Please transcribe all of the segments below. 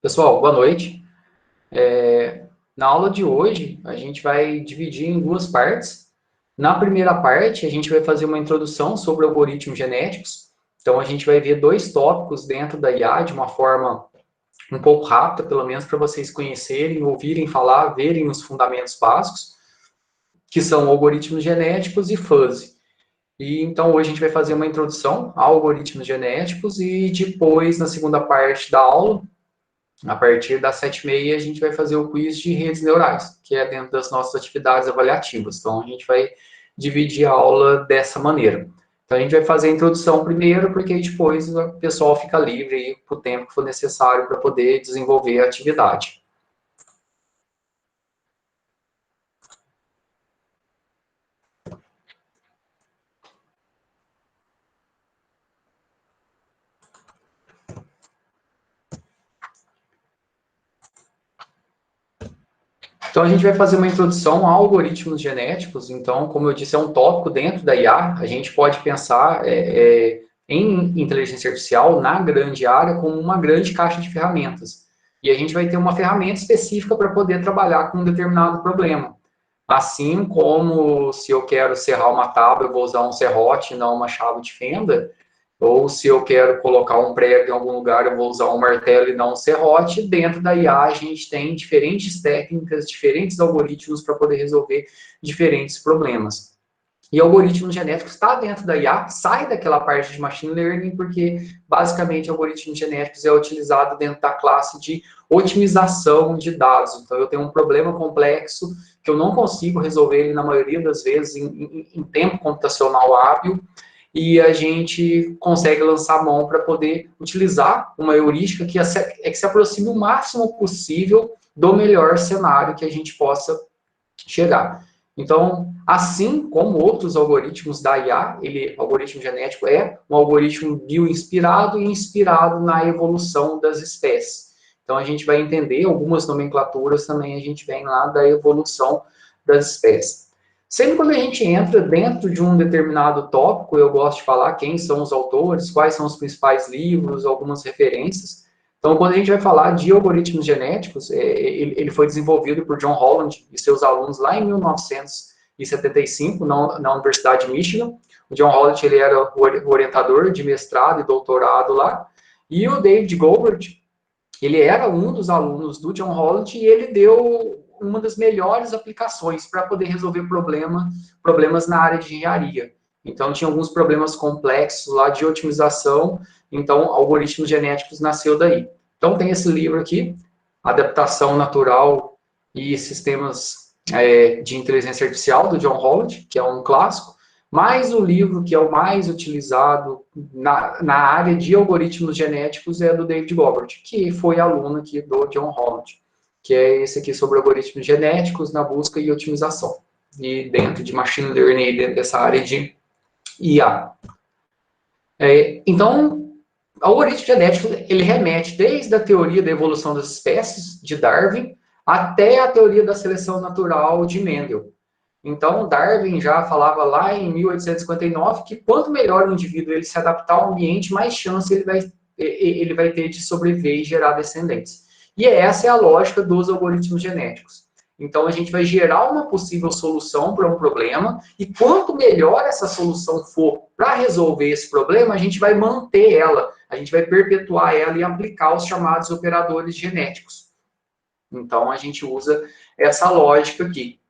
Pessoal, boa noite. Na aula de hoje, a gente vai dividir em duas partes. Na primeira parte, a gente vai fazer uma introdução sobre algoritmos genéticos. Então, a gente vai ver dois tópicos dentro da IA de uma forma um pouco rápida, pelo menos para vocês conhecerem, ouvirem falar, verem os fundamentos básicos, que são algoritmos genéticos e fuzzy. E então, hoje a gente vai fazer uma introdução a algoritmos genéticos e depois, na segunda parte da aula, a partir das 7h30, a gente vai fazer o quiz de redes neurais, que é dentro das nossas atividades avaliativas. Então, a gente vai dividir a aula dessa maneira. Então, a gente vai fazer a introdução primeiro, porque depois o pessoal fica livre para o tempo que for necessário para poder desenvolver a atividade. Então, a gente vai fazer uma introdução a algoritmos genéticos. Então, como eu disse, é um tópico dentro da IA. A gente pode pensar em inteligência artificial na grande área como uma grande caixa de ferramentas. E a gente vai ter uma ferramenta específica para poder trabalhar com um determinado problema. Assim como se eu quero serrar uma tábua, eu vou usar um serrote, não uma chave de fenda. Ou se eu quero colocar um prego em algum lugar, eu vou usar um martelo e não um serrote. Dentro da IA, a gente tem diferentes técnicas, diferentes algoritmos para poder resolver diferentes problemas. E algoritmos genéticos está dentro da IA, sai daquela parte de machine learning, porque basicamente algoritmos genéticos é utilizado dentro da classe de otimização de dados. Então eu tenho um problema complexo que eu não consigo resolver ele na maioria das vezes em tempo computacional hábil, e a gente consegue lançar a mão para poder utilizar uma heurística que se aproxime o máximo possível do melhor cenário que a gente possa chegar. Então, assim como outros algoritmos da IA, algoritmo genético é um algoritmo bioinspirado e inspirado na evolução das espécies. Então, a gente vai entender algumas nomenclaturas também, a gente vem lá da evolução das espécies. Sempre quando a gente entra dentro de um determinado tópico, eu gosto de falar quem são os autores, quais são os principais livros, algumas referências. Então, quando a gente vai falar de algoritmos genéticos, ele foi desenvolvido por John Holland e seus alunos lá em 1975, na Universidade de Michigan. O John Holland ele era o orientador de mestrado e doutorado lá. E o David Goldberg, ele era um dos alunos do John Holland e ele deu uma das melhores aplicações para poder resolver problemas na área de engenharia. Então, tinha alguns problemas complexos lá de otimização, então, algoritmos genéticos nasceu daí. Então, tem esse livro aqui, Adaptação Natural e Sistemas de Inteligência Artificial, do John Holland, que é um clássico, mais o livro que é o mais utilizado na área de algoritmos genéticos é do David Goldberg, que foi aluno aqui do John Holland, que é esse aqui sobre algoritmos genéticos na busca e otimização. E dentro de machine learning, dentro dessa área de IA. Então, o algoritmo genético, ele remete desde a teoria da evolução das espécies, de Darwin, até a teoria da seleção natural de Mendel. Então, Darwin já falava lá em 1859 que quanto melhor o indivíduo ele se adaptar ao ambiente, mais chance ele vai ter de sobreviver e gerar descendentes. E essa é a lógica dos algoritmos genéticos. Então, a gente vai gerar uma possível solução para um problema, e quanto melhor essa solução for para resolver esse problema, a gente vai manter ela, a gente vai perpetuar ela e aplicar os chamados operadores genéticos. Então, a gente usa essa lógica aqui.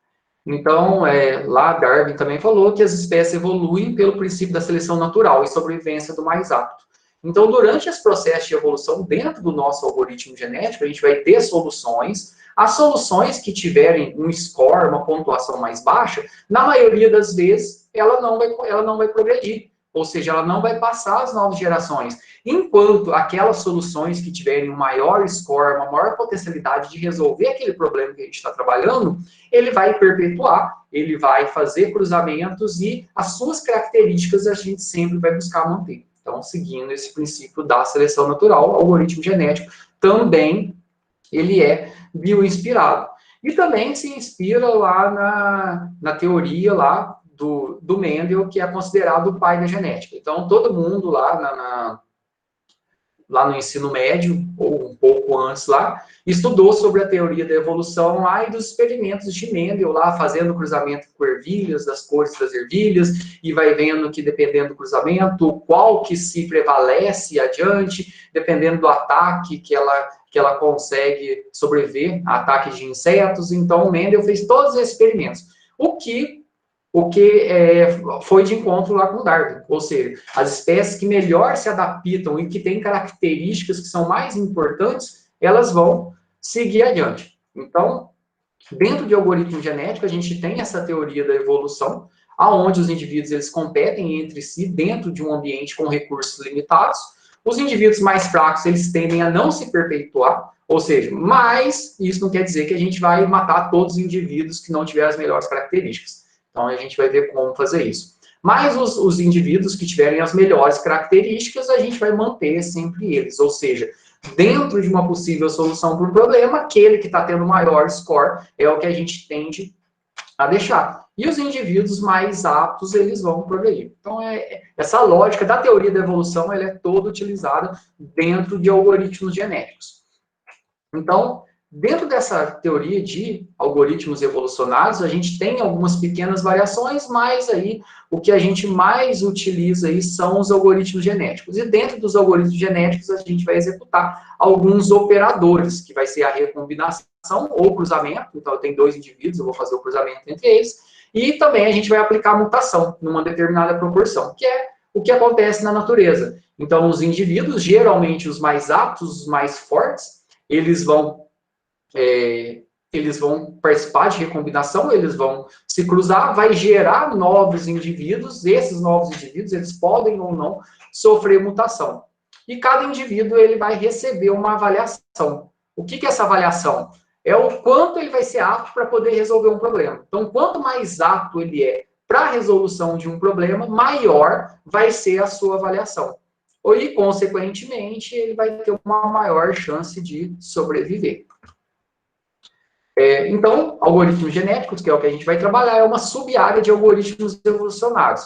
Então, lá Darwin também falou que as espécies evoluem pelo princípio da seleção natural e sobrevivência do mais apto. Então, durante esse processo de evolução, dentro do nosso algoritmo genético, a gente vai ter soluções. As soluções que tiverem um score, uma pontuação mais baixa, na maioria das vezes, ela não vai progredir. Ou seja, ela não vai passar às novas gerações. Enquanto aquelas soluções que tiverem um maior score, uma maior potencialidade de resolver aquele problema que a gente está trabalhando, ele vai perpetuar, ele vai fazer cruzamentos e as suas características a gente sempre vai buscar manter. Então, seguindo esse princípio da seleção natural, o algoritmo genético também ele é bioinspirado. E também se inspira lá na teoria lá do Mendel, que é considerado o pai da genética. Então, todo mundo lá lá no ensino médio, ou um pouco antes lá, estudou sobre a teoria da evolução lá e dos experimentos de Mendel lá, fazendo cruzamento com ervilhas, das cores das ervilhas, e vai vendo que dependendo do cruzamento, qual que se prevalece adiante, dependendo do ataque que ela consegue sobreviver, ataques de insetos. Então, Mendel fez todos esses experimentos. O que foi de encontro lá com Darwin, ou seja, as espécies que melhor se adaptam e que têm características que são mais importantes, elas vão seguir adiante. Então, dentro de algoritmo genético, a gente tem essa teoria da evolução, aonde os indivíduos eles competem entre si dentro de um ambiente com recursos limitados. Os indivíduos mais fracos, eles tendem a não se perpetuar, ou seja, mas isso não quer dizer que a gente vai matar todos os indivíduos que não tiverem as melhores características. Então, a gente vai ver como fazer isso. Mas os indivíduos que tiverem as melhores características, a gente vai manter sempre eles. Ou seja, dentro de uma possível solução para um problema, aquele que está tendo maior score é o que a gente tende a deixar. E os indivíduos mais aptos, eles vão progredir. Então, essa lógica da teoria da evolução, ela é toda utilizada dentro de algoritmos genéticos. Então, dentro dessa teoria de algoritmos evolucionários, a gente tem algumas pequenas variações, mas aí o que a gente mais utiliza aí são os algoritmos genéticos. E dentro dos algoritmos genéticos, a gente vai executar alguns operadores, que vai ser a recombinação ou cruzamento. Então, eu tenho dois indivíduos, eu vou fazer o cruzamento entre eles. E também a gente vai aplicar a mutação numa determinada proporção, que é o que acontece na natureza. Então, os indivíduos, geralmente os mais aptos, os mais fortes, eles vão participar de recombinação, eles vão se cruzar, vai gerar novos indivíduos, esses novos indivíduos, eles podem ou não sofrer mutação. E cada indivíduo, ele vai receber uma avaliação. O que é essa avaliação? É o quanto ele vai ser apto para poder resolver um problema. Então, quanto mais apto ele é para a resolução de um problema, maior vai ser a sua avaliação. E, consequentemente, ele vai ter uma maior chance de sobreviver. Então, algoritmos genéticos, que é o que a gente vai trabalhar, é uma sub-área de algoritmos evolucionários.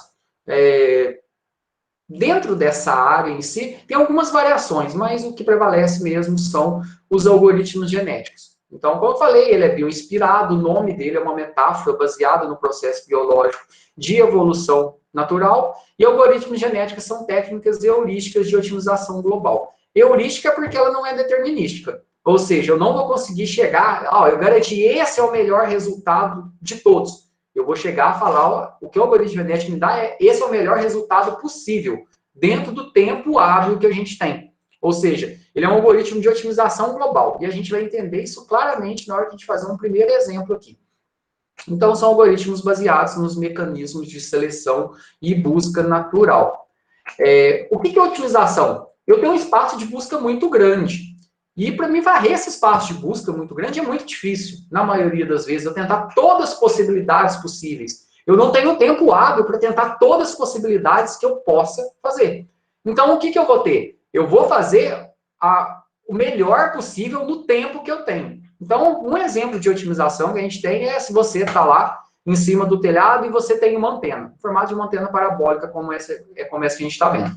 Dentro dessa área em si, tem algumas variações, mas o que prevalece mesmo são os algoritmos genéticos. Então, como eu falei, ele é bioinspirado, o nome dele é uma metáfora baseada no processo biológico de evolução natural, e algoritmos genéticos são técnicas heurísticas de otimização global. Heurística porque ela não é determinística. Ou seja, eu não vou conseguir chegar, eu garanti esse é o melhor resultado de todos. Eu vou chegar a falar, o que o algoritmo genético me dá esse é o melhor resultado possível, dentro do tempo hábil que a gente tem. Ou seja, ele é um algoritmo de otimização global. E a gente vai entender isso claramente na hora que a gente fazer um primeiro exemplo aqui. Então, são algoritmos baseados nos mecanismos de seleção e busca natural. O que é otimização? Eu tenho um espaço de busca muito grande. E para mim varrer esse espaço de busca muito grande é muito difícil. Na maioria das vezes, eu tentar todas as possibilidades possíveis. Eu não tenho tempo hábil para tentar todas as possibilidades que eu possa fazer. Então, o que eu vou ter? Eu vou fazer o melhor possível no tempo que eu tenho. Então, um exemplo de otimização que a gente tem é se você está lá em cima do telhado e você tem uma antena, formato de uma antena parabólica, como essa que a gente está vendo.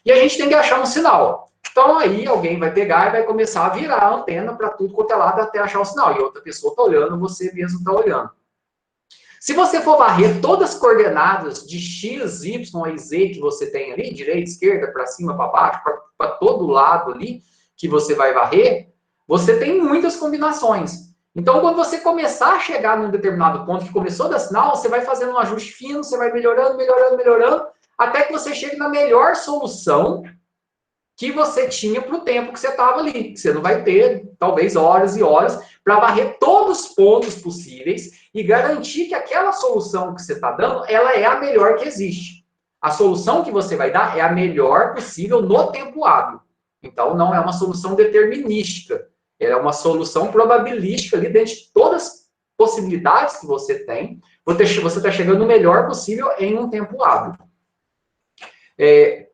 E a gente tem que achar um sinal. Então, aí alguém vai pegar e vai começar a virar a antena para tudo quanto é lado até achar o sinal. E outra pessoa está olhando, você mesmo está olhando. Se você for varrer todas as coordenadas de x, y e z que você tem ali, direita, esquerda, para cima, para baixo, para todo lado ali que você vai varrer, você tem muitas combinações. Então, quando você começar a chegar num determinado ponto que começou a dar sinal, você vai fazendo um ajuste fino, você vai melhorando, melhorando, melhorando, até que você chegue na melhor solução que você tinha para o tempo que você estava ali. Você não vai ter, talvez, horas e horas para varrer todos os pontos possíveis e garantir que aquela solução que você está dando, ela é a melhor que existe. A solução que você vai dar é a melhor possível no tempo hábil. Então, não é uma solução determinística. Ela é uma solução probabilística ali dentro de todas as possibilidades que você tem. Você está chegando no melhor possível em um tempo hábil.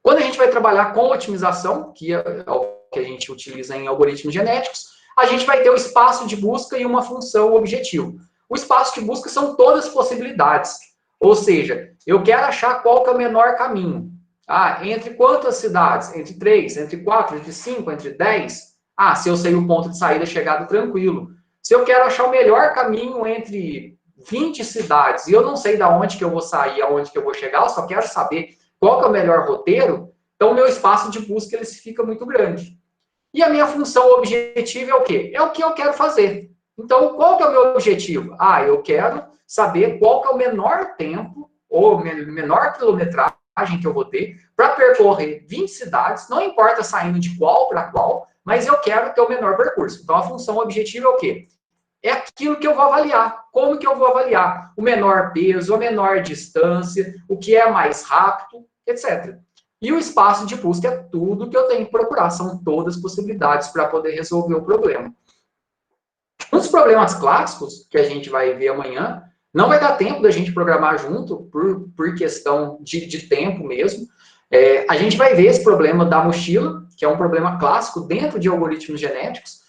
Quando a gente vai trabalhar com otimização, que é o que a gente utiliza em algoritmos genéticos, a gente vai ter o espaço de busca e uma função objetivo. O espaço de busca são todas as possibilidades. Ou seja, eu quero achar qual que é o menor caminho. Ah, entre quantas cidades? Entre 3, entre 4, entre 5, entre 10? Ah, se eu sei o ponto de saída, chegada, tranquilo. Se eu quero achar o melhor caminho entre 20 cidades e eu não sei de onde que eu vou sair, aonde que eu vou chegar, eu só quero saber qual que é o melhor roteiro, então o meu espaço de busca ele fica muito grande. E a minha função objetiva é o quê? É o que eu quero fazer. Então, qual que é o meu objetivo? Ah, eu quero saber qual que é o menor tempo ou menor quilometragem que eu vou ter para percorrer 20 cidades, não importa saindo de qual para qual, mas eu quero ter o menor percurso. Então, a função objetiva é o quê? É aquilo que eu vou avaliar. Como que eu vou avaliar? O menor peso, a menor distância, o que é mais rápido, etc. E o espaço de busca é tudo que eu tenho que procurar. São todas possibilidades para poder resolver o problema. Um dos problemas clássicos que a gente vai ver amanhã, não vai dar tempo da gente programar junto, por questão de tempo mesmo. A gente vai ver esse problema da mochila, que é um problema clássico dentro de algoritmos genéticos.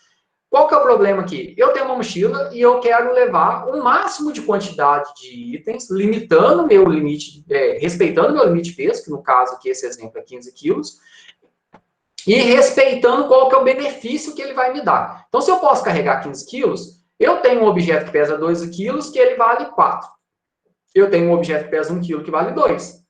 Qual que é o problema aqui? Eu tenho uma mochila e eu quero levar o máximo de quantidade de itens, limitando meu limite, respeitando meu limite de peso, que no caso aqui, esse exemplo é 15 quilos, e respeitando qual que é o benefício que ele vai me dar. Então, se eu posso carregar 15 quilos, eu tenho um objeto que pesa 2 quilos, que ele vale 4. Eu tenho um objeto que pesa 1 quilo, que vale 2.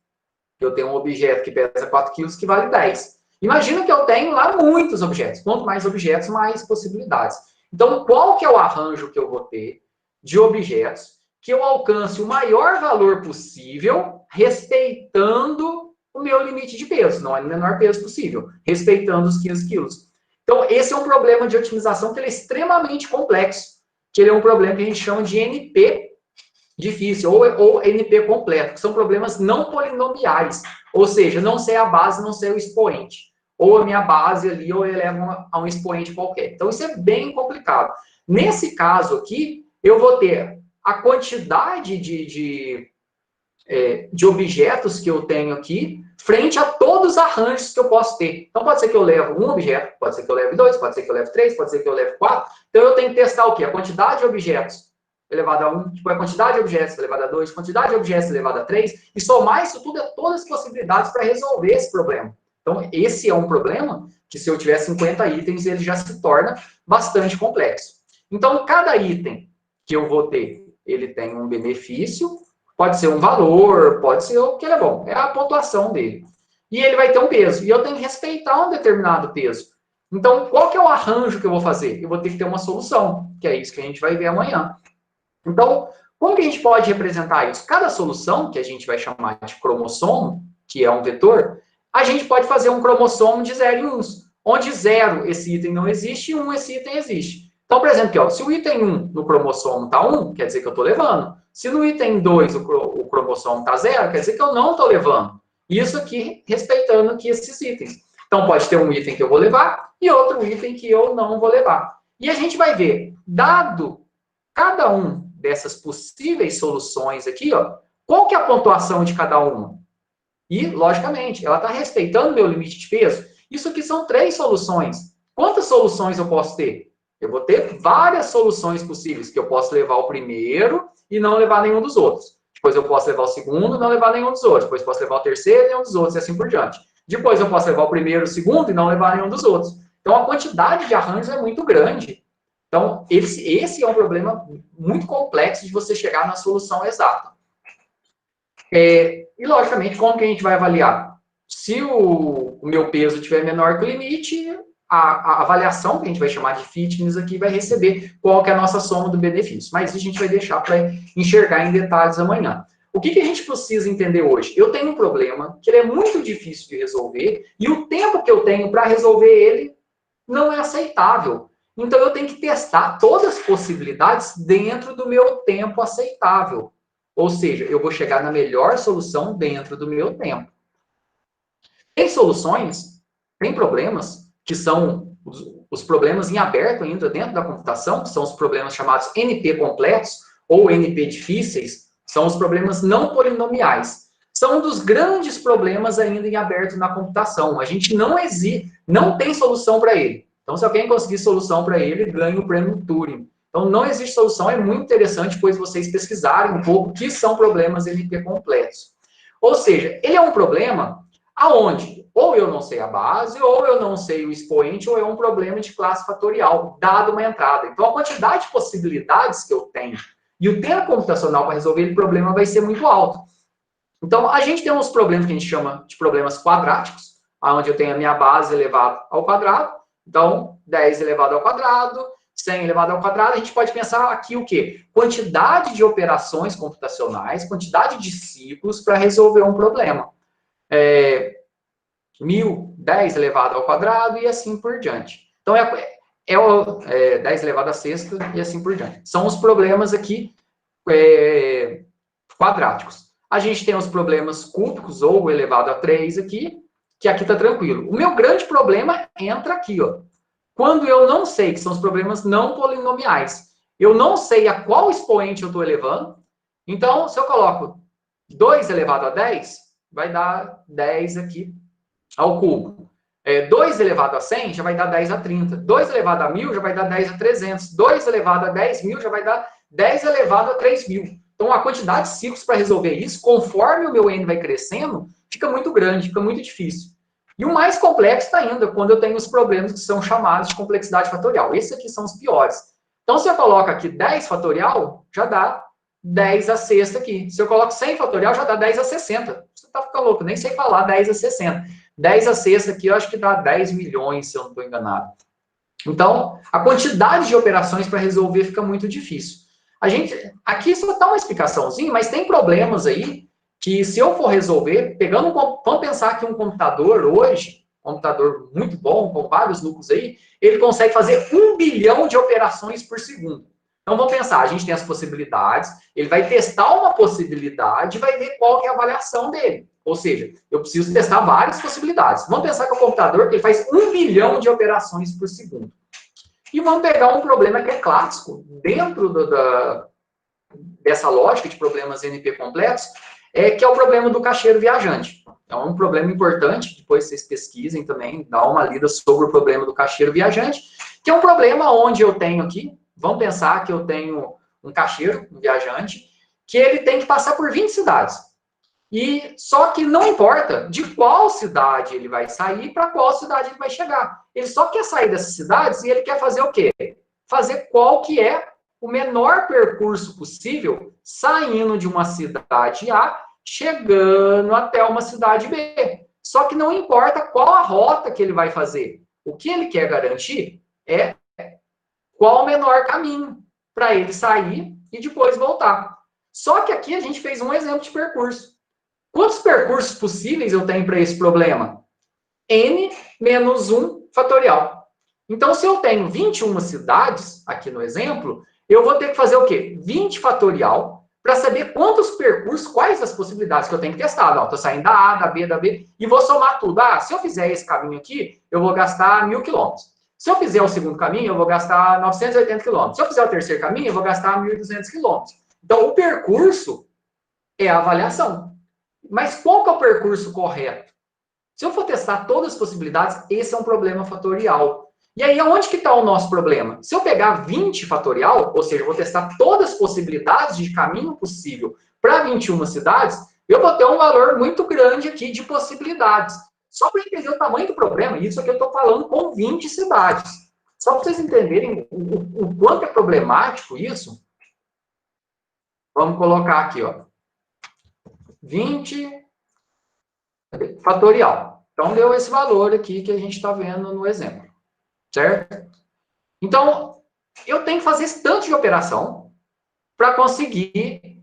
Eu tenho um objeto que pesa 4 quilos, que vale 10. Imagina que eu tenho lá muitos objetos. Quanto mais objetos, mais possibilidades. Então, qual que é o arranjo que eu vou ter de objetos que eu alcance o maior valor possível, respeitando o meu limite de peso, não é o menor peso possível, respeitando os 15 quilos. Então, esse é um problema de otimização que ele é extremamente complexo, que ele é um problema que a gente chama de NP difícil, ou NP completo, que são problemas não polinomiais, ou seja, não sei a base, não sei o expoente. Ou a minha base ali, ou eu elevo a um expoente qualquer. Então, isso é bem complicado. Nesse caso aqui, eu vou ter a quantidade de objetos que eu tenho aqui, frente a todos os arranjos que eu posso ter. Então, pode ser que eu leve um objeto, pode ser que eu leve dois, pode ser que eu leve três, pode ser que eu leve quatro. Então, eu tenho que testar o quê? A quantidade de objetos elevado a 1, tipo, a quantidade de objetos elevado a 2, quantidade de objetos elevado a 3, e somar isso tudo é todas as possibilidades para resolver esse problema. Então, esse é um problema que, se eu tiver 50 itens, ele já se torna bastante complexo. Então, cada item que eu vou ter, ele tem um benefício, pode ser um valor, pode ser o que ele é bom, é a pontuação dele. E ele vai ter um peso, e eu tenho que respeitar um determinado peso. Então, qual que é o arranjo que eu vou fazer? Eu vou ter que ter uma solução, que é isso que a gente vai ver amanhã. Então, como que a gente pode representar isso? Cada solução, que a gente vai chamar de cromossomo, que é um vetor, a gente pode fazer um cromossomo de 0 e 1, onde 0 esse item não existe e 1 esse item existe. Então, por exemplo, aqui, ó, se o item 1 no cromossomo está 1, quer dizer que eu estou levando. Se no item 2 o cromossomo está 0, quer dizer que eu não estou levando. Isso aqui, respeitando aqui esses itens. Então, pode ter um item que eu vou levar e outro item que eu não vou levar. E a gente vai ver, dado cada um dessas possíveis soluções aqui, ó, qual que é a pontuação de cada uma? E, logicamente, ela está respeitando meu limite de peso. Isso aqui são 3 soluções. Quantas soluções eu posso ter? Eu vou ter várias soluções possíveis, que eu posso levar o primeiro e não levar nenhum dos outros. Depois eu posso levar o segundo e não levar nenhum dos outros. Depois eu posso levar o terceiro e nenhum dos outros, e assim por diante. Depois eu posso levar o primeiro, o segundo e não levar nenhum dos outros. Então, a quantidade de arranjos é muito grande. Então, esse é um problema muito complexo de você chegar na solução exata. E, logicamente, como que a gente vai avaliar? Se o meu peso tiver menor que o limite, a avaliação, que a gente vai chamar de fitness aqui, vai receber qual que é a nossa soma do benefício. Mas isso a gente vai deixar para enxergar em detalhes amanhã. O que a gente precisa entender hoje? Eu tenho um problema que ele é muito difícil de resolver e o tempo que eu tenho para resolver ele não é aceitável. Então, eu tenho que testar todas as possibilidades dentro do meu tempo aceitável. Ou seja, eu vou chegar na melhor solução dentro do meu tempo. Tem soluções, tem problemas, que são os problemas em aberto ainda dentro da computação, que são os problemas chamados NP completos ou NP difíceis, são os problemas não polinomiais. São um dos grandes problemas ainda em aberto na computação. A gente não tem solução para ele. Então, se alguém conseguir solução para ele, ganha o prêmio Turing. Então, não existe solução, é muito interessante depois vocês pesquisarem um pouco o que são problemas NP completos. Ou seja, ele é um problema Aonde? Ou eu não sei a base, ou eu não sei o expoente, ou é um problema de classe fatorial, dado uma entrada. Então, a quantidade de possibilidades que eu tenho e o tempo computacional para resolver o problema vai ser muito alto. Então, a gente tem uns problemas que a gente chama de problemas quadráticos, onde eu tenho a minha base elevada ao quadrado. Então, 10 elevado ao quadrado, 100 elevado ao quadrado. A gente pode pensar aqui o quê? Quantidade de operações computacionais, quantidade de ciclos para resolver um problema. 1000, 10 elevado ao quadrado e assim por diante. Então, é 10 elevado a sexta e assim por diante. São os problemas aqui quadráticos. A gente tem os problemas cúbicos, ou elevado a 3 aqui, que aqui está tranquilo. O meu grande problema entra aqui, ó. Quando eu não sei, que são os problemas não polinomiais. Eu não sei a qual expoente eu estou elevando. Então, se eu coloco 2 elevado a 10, vai dar 10 aqui ao cubo. 2 elevado a 100 já vai dar 10 a 30. 2 elevado a 1000 já vai dar 10 a 300. 2 elevado a 10.000 já vai dar 10 elevado a 3.000. Então, a quantidade de ciclos para resolver isso, conforme o meu N vai crescendo, fica muito grande, fica muito difícil. E o mais complexo está ainda quando eu tenho os problemas que são chamados de complexidade fatorial. Esses aqui são os piores. Então, se eu coloco aqui 10 fatorial, já dá 10 a sexta aqui. Se eu coloco 100 fatorial, já dá 10 a 60. Você tá ficando louco, nem sei falar 10 a 60. 10 a sexta aqui, eu acho que dá 10 milhões, se eu não estou enganado. Então, a quantidade de operações para resolver fica muito difícil. Aqui só está uma explicaçãozinha, mas tem problemas aí que, se eu for resolver, vamos pensar que um computador hoje, um computador muito bom, com vários núcleos aí, ele consegue fazer 1 bilhão de operações por segundo. Então, vamos pensar, a gente tem as possibilidades, ele vai testar uma possibilidade e vai ver qual que é a avaliação dele. Ou seja, eu preciso testar várias possibilidades. Vamos pensar que o computador ele faz 1 bilhão de operações por segundo. E vamos pegar um problema que é clássico, dentro dessa lógica de problemas NP complexos, que é o problema do caixeiro viajante. É um problema importante, depois vocês pesquisem também, dá uma lida sobre o problema do caixeiro viajante, que é um problema onde eu tenho aqui, vamos pensar que eu tenho um caixeiro, um viajante, que ele tem que passar por 20 cidades. E só que não importa de qual cidade ele vai sair, para qual cidade ele vai chegar. Ele só quer sair dessas cidades e ele quer fazer o quê? Fazer qual que é o menor percurso possível, saindo de uma cidade A, chegando até uma cidade B. Só que não importa qual a rota que ele vai fazer. O que ele quer garantir é qual o menor caminho para ele sair e depois voltar. Só que aqui a gente fez um exemplo de percurso. Quantos percursos possíveis eu tenho para esse problema? N menos 1 fatorial. Então, se eu tenho 21 cidades, aqui no exemplo, eu vou ter que fazer o quê? 20 fatorial, para saber quantos percursos, quais as possibilidades que eu tenho que testar. Estou saindo da A, da B, da B, e vou somar tudo. Se eu fizer esse caminho aqui, eu vou gastar 1.000 quilômetros. Se eu fizer o segundo caminho, eu vou gastar 980 quilômetros. Se eu fizer o terceiro caminho, eu vou gastar 1.200 quilômetros. Então, o percurso é a avaliação. Mas qual que é o percurso correto? Se eu for testar todas as possibilidades, esse é um problema fatorial. E aí, aonde que está o nosso problema? Se eu pegar 20 fatorial, ou seja, eu vou testar todas as possibilidades de caminho possível para 21 cidades, eu vou ter um valor muito grande aqui de possibilidades. Só para entender o tamanho do problema, isso aqui eu estou falando com 20 cidades. Só para vocês entenderem o quanto é problemático isso, vamos colocar aqui, ó. 20 fatorial. Então, deu esse valor aqui que a gente está vendo no exemplo. Certo? Então, eu tenho que fazer esse tanto de operação para conseguir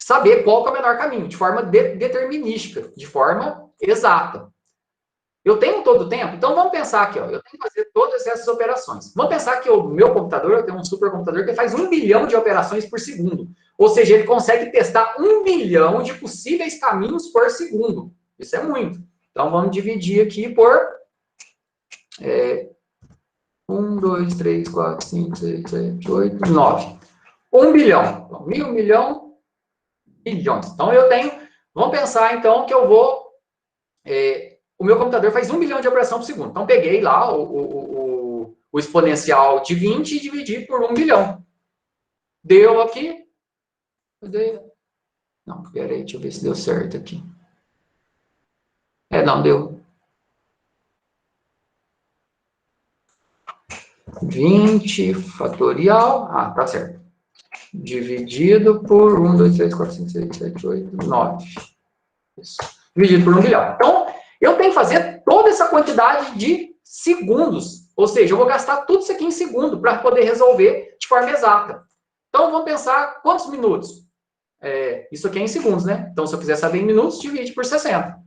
saber qual que é o menor caminho, de forma determinística, de forma exata. Eu tenho todo o tempo? Então, vamos pensar aqui, ó, eu tenho que fazer todas essas operações. Vamos pensar que o meu computador, eu tenho um supercomputador que faz 1 bilhão de operações por segundo. Ou seja, ele consegue testar 1 bilhão de possíveis caminhos por segundo. Isso é muito. Então, vamos dividir aqui por 1, 2, 3, 4, 5, 6, 7, 8, 9. 1 bilhão. Então, 1.000, milhão, bilhões. Então, eu tenho... Vamos pensar, então, que eu vou... o meu computador faz 1 bilhão de operação por segundo. Então, peguei lá o exponencial de 20 e dividi por 1 bilhão. Deu aqui... Não, peraí, deixa eu ver se deu certo aqui. Não, deu 20 fatorial, tá certo, dividido por 1, 2, 3, 4, 5, 6, 7, 8, 9. Isso. Dividido por 1 bilhão. Então, eu tenho que fazer toda essa quantidade de segundos. Ou seja, eu vou gastar tudo isso aqui em segundo para poder resolver de forma exata. Então, vamos pensar quantos minutos? Isso aqui é em segundos, né? Então, se eu quiser saber em minutos, divide por 60.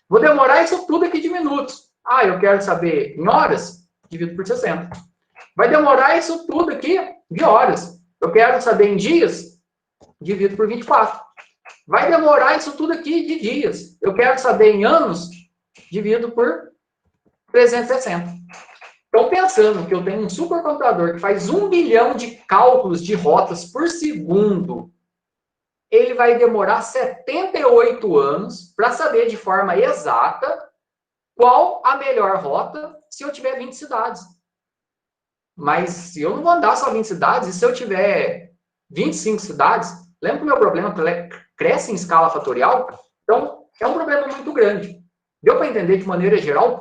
Vou demorar isso tudo aqui de minutos. Eu quero saber em horas? Divido por 60. Vai demorar isso tudo aqui de horas. Eu quero saber em dias? Divido por 24. Vai demorar isso tudo aqui de dias. Eu quero saber em anos? Divido por 360. Então, pensando que eu tenho um supercomputador que faz 1 bilhão de cálculos de rotas por segundo, ele vai demorar 78 anos para saber de forma exata qual a melhor rota se eu tiver 20 cidades. Mas eu não vou andar só 20 cidades, e se eu tiver 25 cidades, lembra que o meu problema cresce em escala fatorial? Então, é um problema muito grande. Deu para entender de maneira geral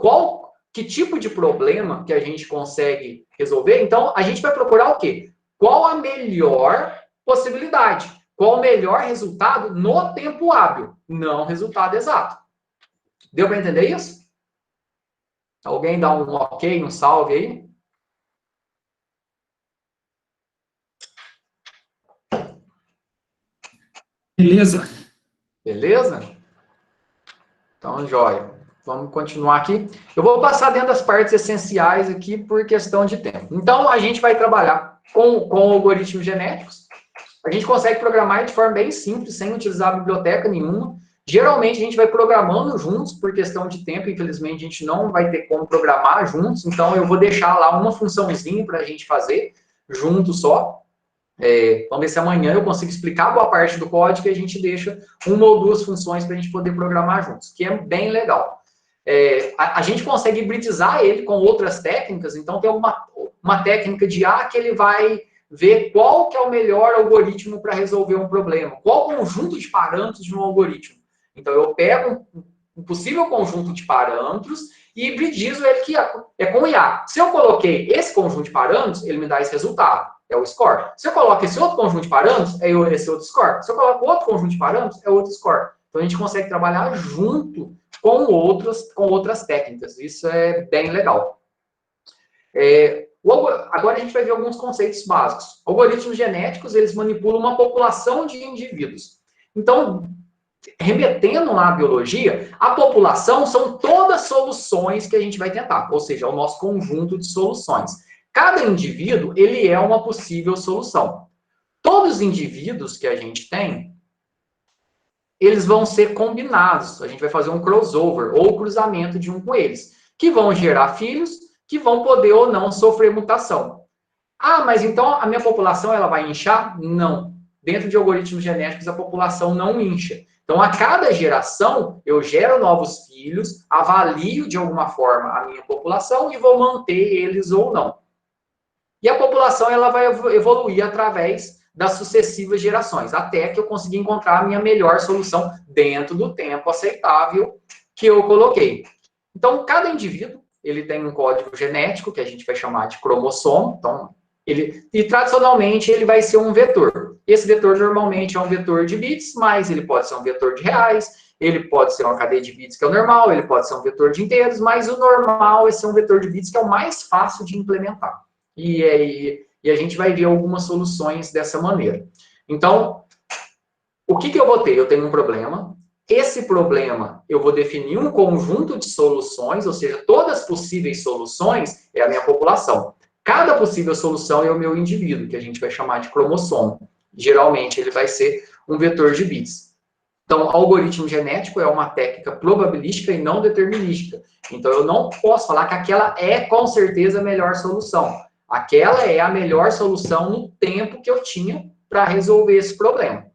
que tipo de problema que a gente consegue resolver? Então, a gente vai procurar o quê? Qual a melhor possibilidade? Qual o melhor resultado no tempo hábil? Não resultado exato. Deu para entender isso? Alguém dá um ok, um salve aí? Beleza. Beleza? Então, jóia. Vamos continuar aqui. Eu vou passar dentro das partes essenciais aqui por questão de tempo. Então, a gente vai trabalhar com algoritmos genéticos. A gente consegue programar de forma bem simples, sem utilizar biblioteca nenhuma. Geralmente, a gente vai programando juntos, por questão de tempo. Infelizmente, a gente não vai ter como programar juntos. Então, eu vou deixar lá uma funçãozinha para a gente fazer junto só. Vamos ver se amanhã eu consigo explicar boa parte do código e a gente deixa uma ou duas funções para a gente poder programar juntos, que é bem legal. A gente consegue hibridizar ele com outras técnicas, então tem uma técnica de que ele vai ver qual que é o melhor algoritmo para resolver um problema, qual conjunto de parâmetros de um algoritmo. Então eu pego um possível conjunto de parâmetros e hibridizo ele que é com IA. Se eu coloquei esse conjunto de parâmetros, ele me dá esse resultado. É o score. Se eu coloco esse outro conjunto de parâmetros, é esse outro score. Se eu coloco outro conjunto de parâmetros, é outro score. Então, a gente consegue trabalhar junto com outras técnicas. Isso é bem legal. Agora, a gente vai ver alguns conceitos básicos. Algoritmos genéticos, eles manipulam uma população de indivíduos. Então, remetendo lá à biologia, a população são todas soluções que a gente vai tentar. Ou seja, é o nosso conjunto de soluções. Cada indivíduo, ele é uma possível solução. Todos os indivíduos que a gente tem, eles vão ser combinados. A gente vai fazer um crossover, ou cruzamento de um com eles, que vão gerar filhos, que vão poder ou não sofrer mutação. Mas então a minha população ela vai inchar? Não. Dentro de algoritmos genéticos, a população não incha. Então, a cada geração, eu gero novos filhos, avalio de alguma forma a minha população e vou manter eles ou não. E a população ela vai evoluir através das sucessivas gerações, até que eu consiga encontrar a minha melhor solução dentro do tempo aceitável que eu coloquei. Então, cada indivíduo ele tem um código genético, que a gente vai chamar de cromossomo. Então, e tradicionalmente ele vai ser um vetor. Esse vetor normalmente é um vetor de bits, mas ele pode ser um vetor de reais, ele pode ser uma cadeia de bits que é o normal, ele pode ser um vetor de inteiros, mas o normal é ser um vetor de bits que é o mais fácil de implementar. E a gente vai ver algumas soluções dessa maneira. Então, o que eu vou ter? Eu tenho um problema. Esse problema, eu vou definir um conjunto de soluções, ou seja, todas as possíveis soluções é a minha população. Cada possível solução é o meu indivíduo, que a gente vai chamar de cromossomo. Geralmente, ele vai ser um vetor de bits. Então, algoritmo genético é uma técnica probabilística e não determinística. Então, eu não posso falar que aquela é, com certeza, a melhor solução. Aquela é a melhor solução no tempo que eu tinha para resolver esse problema.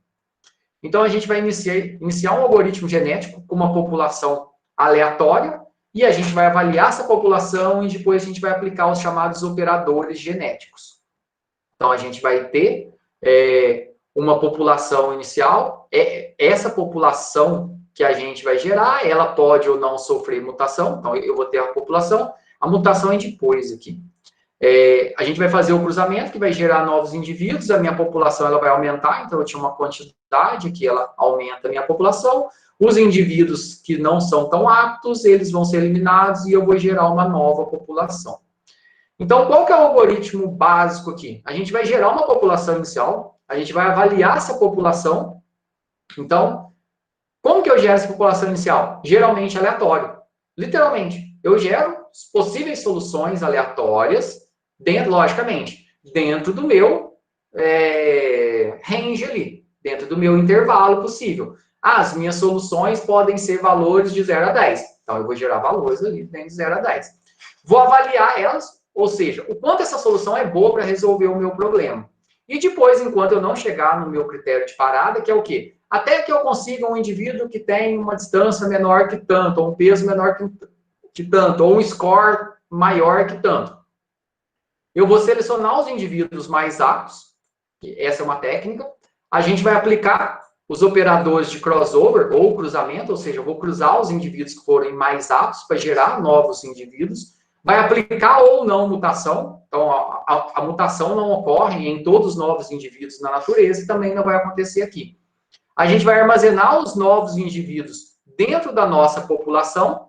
Então, a gente vai iniciar um algoritmo genético com uma população aleatória e a gente vai avaliar essa população e depois a gente vai aplicar os chamados operadores genéticos. Então, a gente vai ter uma população inicial. Essa população que a gente vai gerar, ela pode ou não sofrer mutação, então eu vou ter a população, a mutação é depois aqui. A gente vai fazer o cruzamento, que vai gerar novos indivíduos, a minha população ela vai aumentar, então eu tinha uma quantidade que ela aumenta a minha população, os indivíduos que não são tão aptos, eles vão ser eliminados e eu vou gerar uma nova população. Então, qual que é o algoritmo básico aqui? A gente vai gerar uma população inicial, a gente vai avaliar essa população. Então, como que eu gero essa população inicial? Geralmente aleatório. Literalmente, eu gero possíveis soluções aleatórias, logicamente, dentro do meu range ali, dentro do meu intervalo possível. As minhas soluções podem ser valores de 0 a 10. Então, eu vou gerar valores ali dentro de 0 a 10. Vou avaliar elas, ou seja, o quanto essa solução é boa para resolver o meu problema. E depois, enquanto eu não chegar no meu critério de parada, que é o quê? Até que eu consiga um indivíduo que tem uma distância menor que tanto, ou um peso menor que tanto, ou um score maior que tanto. Eu vou selecionar os indivíduos mais aptos, essa é uma técnica. A gente vai aplicar os operadores de crossover ou cruzamento, ou seja, eu vou cruzar os indivíduos que forem mais aptos para gerar novos indivíduos. Vai aplicar ou não mutação, então a mutação não ocorre em todos os novos indivíduos na natureza e também não vai acontecer aqui. A gente vai armazenar os novos indivíduos dentro da nossa população,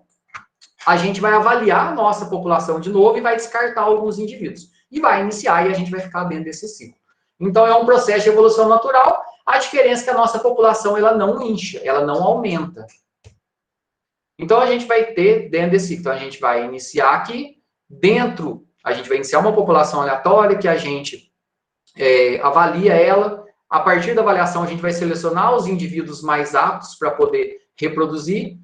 a gente vai avaliar a nossa população de novo e vai descartar alguns indivíduos. E vai iniciar e a gente vai ficar dentro desse ciclo. Então, é um processo de evolução natural. A diferença é que a nossa população ela não incha, ela não aumenta. Então, a gente vai ter dentro desse ciclo. Então, a gente vai iniciar aqui, a gente vai iniciar uma população aleatória que a gente avalia ela. A partir da avaliação, a gente vai selecionar os indivíduos mais aptos para poder reproduzir.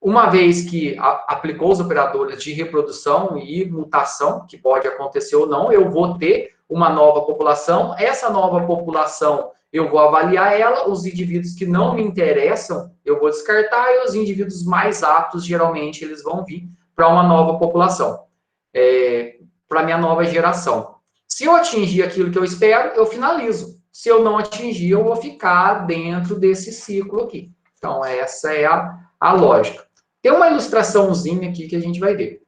Uma vez que aplicou os operadores de reprodução e mutação, que pode acontecer ou não, eu vou ter uma nova população. Essa nova população, eu vou avaliar ela. Os indivíduos que não me interessam, eu vou descartar. E os indivíduos mais aptos, geralmente, eles vão vir para uma nova população, para a minha nova geração. Se eu atingir aquilo que eu espero, eu finalizo. Se eu não atingir, eu vou ficar dentro desse ciclo aqui. Então, essa é a lógica. Tem uma ilustraçãozinha aqui que a gente vai ver.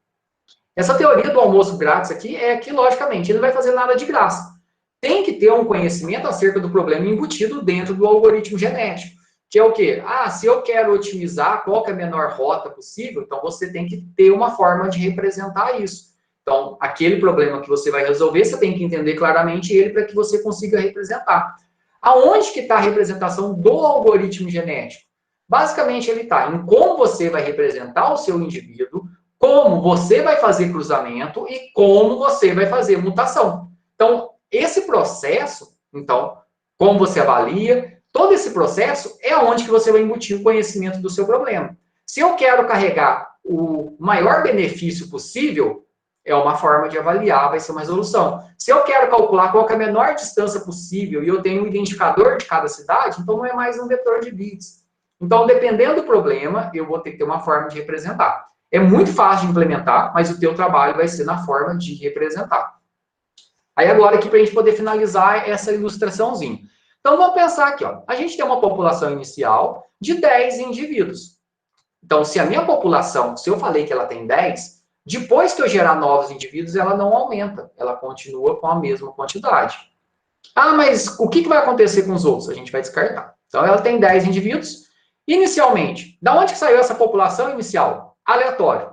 Essa teoria do almoço grátis aqui é que, logicamente, ele não vai fazer nada de graça. Tem que ter um conhecimento acerca do problema embutido dentro do algoritmo genético. Que é o quê? Se eu quero otimizar qual que é a menor rota possível, então você tem que ter uma forma de representar isso. Então, aquele problema que você vai resolver, você tem que entender claramente ele para que você consiga representar. Aonde que está a representação do algoritmo genético? Basicamente, ele está em como você vai representar o seu indivíduo, como você vai fazer cruzamento e como você vai fazer mutação. Então, esse processo, como você avalia, todo esse processo é onde que você vai embutir o conhecimento do seu problema. Se eu quero carregar o maior benefício possível, é uma forma de avaliar, vai ser uma resolução. Se eu quero calcular qual que é a menor distância possível e eu tenho um identificador de cada cidade, então não é mais um vetor de bits. Então, dependendo do problema, eu vou ter que ter uma forma de representar. É muito fácil de implementar, mas o teu trabalho vai ser na forma de representar. Aí agora aqui para a gente poder finalizar essa ilustraçãozinha. Então, vamos pensar aqui, ó. A gente tem uma população inicial de 10 indivíduos. Então, se a minha população, se eu falei que ela tem 10, depois que eu gerar novos indivíduos, ela não aumenta. Ela continua com a mesma quantidade. Mas o que vai acontecer com os outros? A gente vai descartar. Então, ela tem 10 indivíduos. Inicialmente, da onde que saiu essa população inicial? Aleatório.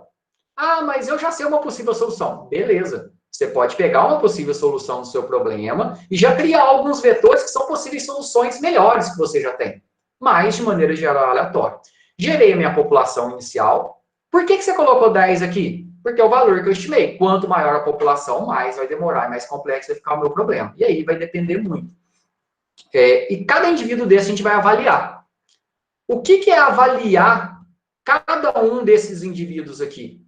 Mas eu já sei uma possível solução. Beleza. Você pode pegar uma possível solução do seu problema e já criar alguns vetores que são possíveis soluções melhores que você já tem. Mas, de maneira geral, aleatório. Gerei a minha população inicial. Por que você colocou 10 aqui? Porque é o valor que eu estimei. Quanto maior a população, mais vai demorar, mais complexo vai ficar o meu problema. E aí vai depender muito. E cada indivíduo desse a gente vai avaliar. O que é avaliar cada um desses indivíduos aqui?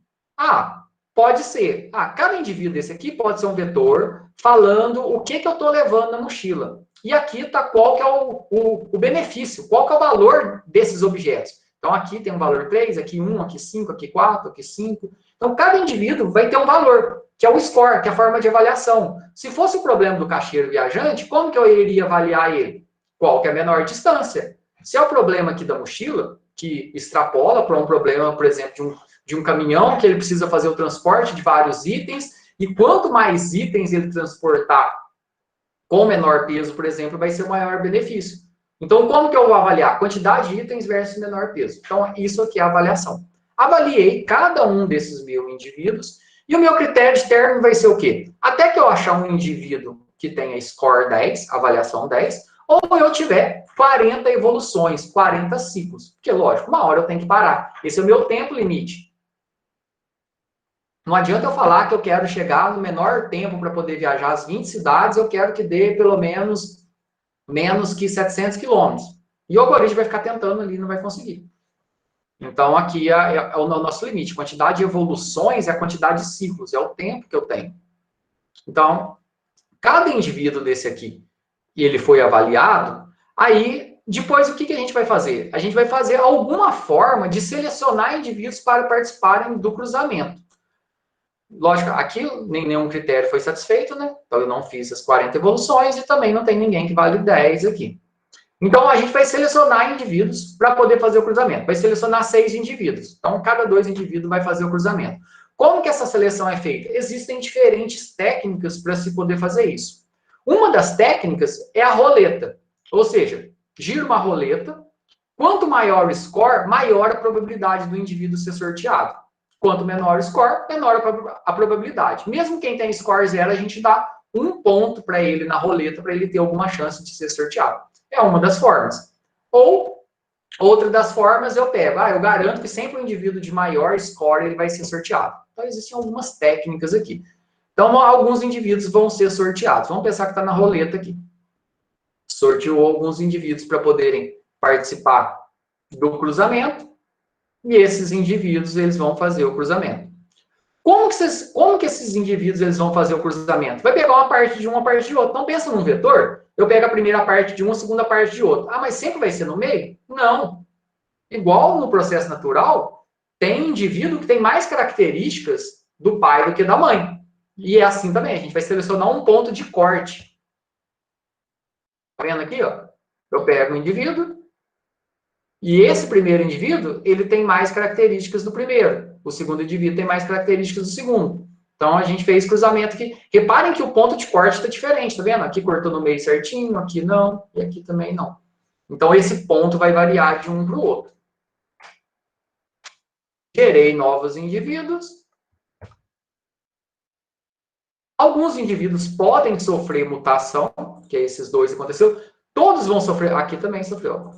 Pode ser. Cada indivíduo desse aqui pode ser um vetor falando o que eu estou levando na mochila. E aqui está qual que é o benefício, qual que é o valor desses objetos. Então, aqui tem um valor 3, aqui 1, aqui 5, aqui 4, aqui 5. Então, cada indivíduo vai ter um valor, que é o score, que é a forma de avaliação. Se fosse o problema do caixeiro viajante, como que eu iria avaliar ele? Qual que é a menor distância? Se é o problema aqui da mochila, que extrapola para um problema, por exemplo, de um caminhão que ele precisa fazer o transporte de vários itens, e quanto mais itens ele transportar com menor peso, por exemplo, vai ser o maior benefício. Então, como que eu vou avaliar? Quantidade de itens versus menor peso. Então, isso aqui é a avaliação. Avaliei cada um desses 1.000 indivíduos, e o meu critério de término vai ser o quê? Até que eu achar um indivíduo que tenha score 10, avaliação 10, ou eu tiver 40 evoluções, 40 ciclos. Porque, lógico, uma hora eu tenho que parar. Esse é o meu tempo limite. Não adianta eu falar que eu quero chegar no menor tempo para poder viajar as 20 cidades, eu quero que dê pelo menos que 700 quilômetros. E o algoritmo vai ficar tentando ali e não vai conseguir. Então, aqui é o nosso limite. Quantidade de evoluções é a quantidade de ciclos, é o tempo que eu tenho. Então, cada indivíduo desse aqui, e ele foi avaliado, aí, depois, o que a gente vai fazer? A gente vai fazer alguma forma de selecionar indivíduos para participarem do cruzamento. Lógico, aqui nenhum critério foi satisfeito, né? Então, eu não fiz as 40 evoluções e também não tem ninguém que vale 10 aqui. Então, a gente vai selecionar indivíduos para poder fazer o cruzamento. Vai selecionar 6 indivíduos. Então, cada 2 indivíduos vai fazer o cruzamento. Como que essa seleção é feita? Existem diferentes técnicas para se poder fazer isso. Uma das técnicas é a roleta. Ou seja, gira uma roleta. Quanto maior o score, maior a probabilidade do indivíduo ser sorteado. Quanto menor o score, menor a probabilidade. Mesmo quem tem score 0, a gente dá 1 ponto para ele na roleta, para ele ter alguma chance de ser sorteado. É uma das formas. Ou, outra das formas, eu pego, eu garanto que sempre o indivíduo de maior score ele vai ser sorteado. Então, existem algumas técnicas aqui. Então, alguns indivíduos vão ser sorteados. Vamos pensar que está na roleta aqui. Sorteou alguns indivíduos para poderem participar do cruzamento. E esses indivíduos, eles vão fazer o cruzamento. Como que esses indivíduos eles vão fazer o cruzamento? Vai pegar uma parte de um, uma parte de outro. Não pensa num vetor? Eu pego a primeira parte de um, a segunda parte de outro. Mas sempre vai ser no meio? Não. Igual no processo natural, tem indivíduo que tem mais características do pai do que da mãe. E é assim também. A gente vai selecionar um ponto de corte. Tá vendo aqui, ó? Eu pego um indivíduo, e esse primeiro indivíduo, ele tem mais características do primeiro. O segundo indivíduo tem mais características do segundo. Então, a gente fez cruzamento aqui. Reparem que o ponto de corte está diferente, tá vendo? Aqui cortou no meio certinho, aqui não, e aqui também não. Então, esse ponto vai variar de um para o outro. Gerei novos indivíduos. Alguns indivíduos podem sofrer mutação, que é esses dois que aconteceu. Todos vão sofrer. Aqui também sofreu.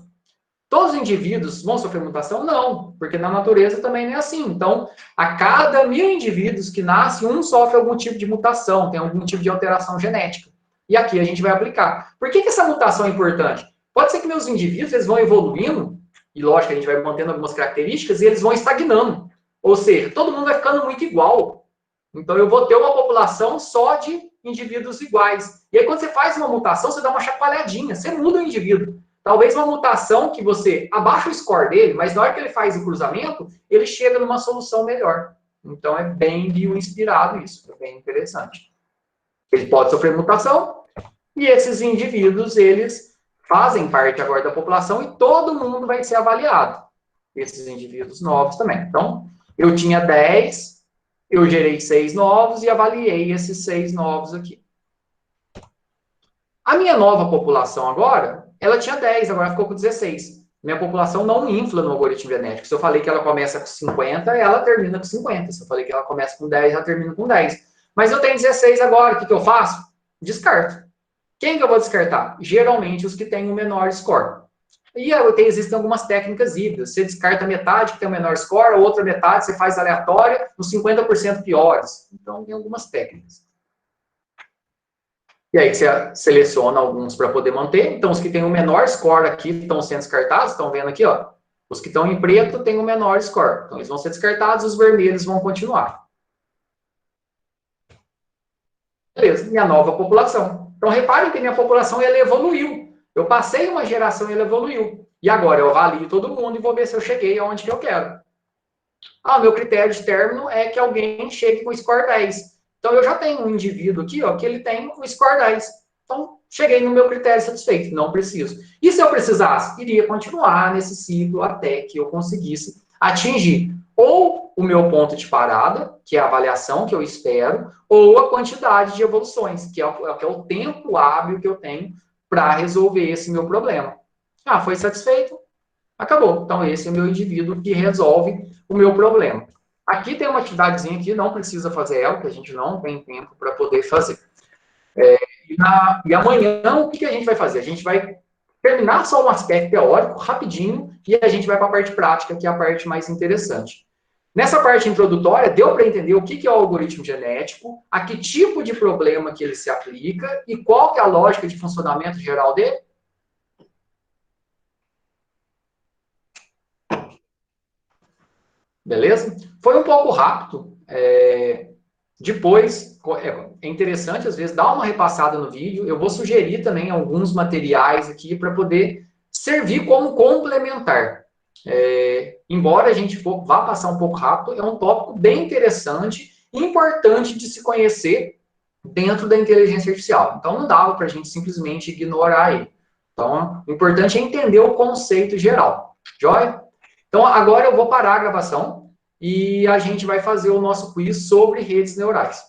Todos os indivíduos vão sofrer mutação? Não, porque na natureza também não é assim. Então, a cada 1.000 indivíduos que nascem, um sofre algum tipo de mutação, tem algum tipo de alteração genética. E aqui a gente vai aplicar. Por que essa mutação é importante? Pode ser que meus indivíduos eles vão evoluindo, e lógico, a gente vai mantendo algumas características, e eles vão estagnando. Ou seja, todo mundo vai ficando muito igual. Então, eu vou ter uma população só de indivíduos iguais. E aí, quando você faz uma mutação, você dá uma chacoalhadinha, você muda o indivíduo. Talvez uma mutação que você abaixa o score dele, mas na hora que ele faz o cruzamento, ele chega numa solução melhor. Então, é bem bioinspirado isso. É bem interessante. Ele pode sofrer mutação, e esses indivíduos, eles fazem parte agora da população e todo mundo vai ser avaliado. Esses indivíduos novos também. Então, eu tinha 10, eu gerei 6 novos e avaliei esses 6 novos aqui. A minha nova população agora, ela tinha 10, agora ficou com 16. Minha população não infla no algoritmo genético. Se eu falei que ela começa com 50, ela termina com 50. Se eu falei que ela começa com 10, ela termina com 10. Mas eu tenho 16 agora, o que eu faço? Descarto. Quem que eu vou descartar? Geralmente os que têm o menor score. E existem algumas técnicas híbridas. Você descarta metade que tem o menor score, a outra metade você faz aleatória, nos 50% piores. Então, tem algumas técnicas. E aí você seleciona alguns para poder manter. Então, os que têm o menor score aqui estão sendo descartados. Estão vendo aqui, ó. Os que estão em preto têm o menor score. Então, eles vão ser descartados, os vermelhos vão continuar. Beleza, minha nova população. Então, reparem que minha população ela evoluiu. Eu passei uma geração e ela evoluiu. E agora eu avalio todo mundo e vou ver se eu cheguei aonde que eu quero. Meu critério de término é que alguém chegue com score 10. Então, eu já tenho um indivíduo aqui, ó, que ele tem um score 10. Então, cheguei no meu critério satisfeito, não preciso. E se eu precisasse? Iria continuar nesse ciclo até que eu conseguisse atingir ou o meu ponto de parada, que é a avaliação que eu espero, ou a quantidade de evoluções, que é o tempo hábil que eu tenho para resolver esse meu problema. Ah, foi satisfeito? Acabou. Então, esse é o meu indivíduo que resolve o meu problema. Aqui tem uma atividadezinha que não precisa fazer ela, que a gente não tem tempo para poder fazer. E amanhã, o que a gente vai fazer? A gente vai terminar só um aspecto teórico, rapidinho, e a gente vai para a parte prática, que é a parte mais interessante. Nessa parte introdutória, deu para entender o que é o algoritmo genético, a que tipo de problema que ele se aplica e qual que é a lógica de funcionamento geral dele? Beleza? Foi um pouco rápido. Depois, é interessante, às vezes, dar uma repassada no vídeo. Eu vou sugerir também alguns materiais aqui para poder servir como complementar. Embora a gente vá passar um pouco rápido, é um tópico bem interessante e importante de se conhecer dentro da inteligência artificial. Então, não dava para a gente simplesmente ignorar ele. Então, o importante é entender o conceito geral. Joia? Então, agora eu vou parar a gravação e a gente vai fazer o nosso quiz sobre redes neurais.